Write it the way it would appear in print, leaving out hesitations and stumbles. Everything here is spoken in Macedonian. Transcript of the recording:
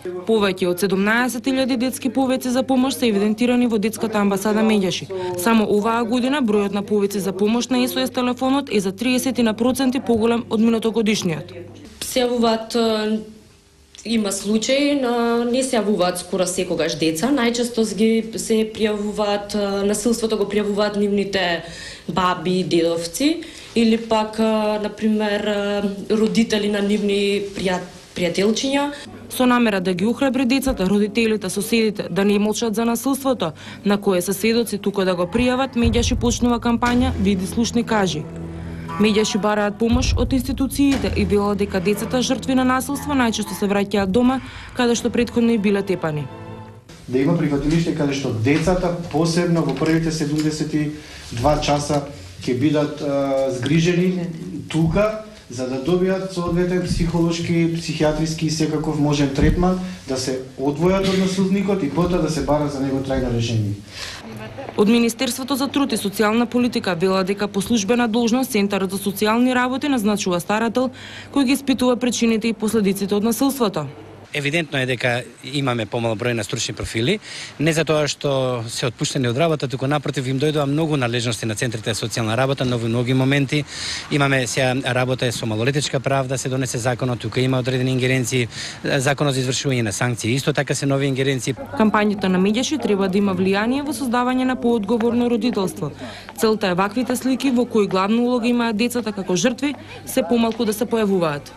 Повеќе од 17.000 детски повици за помош се евидентирани во детската амбасада Медјаши. Само оваа година бројот на повици за помош на СОС телефонот е за 30% поголем од минатогодишниот. Се јавуваат, има случаи, не се јавуваат скоро секогаш деца, најчесто се пријавуваат, насилството го пријавуваат нивните баби, дедовци или пак, например, родители на нивни пријателчиња. Со намера да ги охрабри децата, родителите, соседите да не молчат за насилството, на кое се сведоци тука да го пријават, Медјаши почнува кампања "Види, слушни, кажи". Медјаши бараат помош од институциите и велат дека децата жртви на насилство најчесто се враќаат дома, каде што претходно и биле тепани. Да има прифатилиште каде што децата, посебно во првите 72 часа, ќе бидат згрижени тука, за да добијат соодветен психолошки, психијатриски и секаков можен третман, да се одвојат од насилникот и потоа да се бара за него трајно решение. Од Министерството за труд и социјална политика вела дека по службена должност Центарот за социјални работи назначува старател кој ги испитува причините и последиците од насилството. Евидентно е дека имаме помал број на стручни профили, не за тоа што се отпуштени од работа, туку напротив им дојдува многу належности на центрите за социјална работа, но во многи моменти имаме сега работа со малолетничка правда, се донесе законот, тука има одредени ингеренции, законот за извршување на санкции, исто така се нови ингеренции. Кампањата на Медјаши треба да има влијание во создавање на поодговорно родителство. Целта е ваквите слики во кои главна улога имаат децата како жртви се помалку да се појавуваат.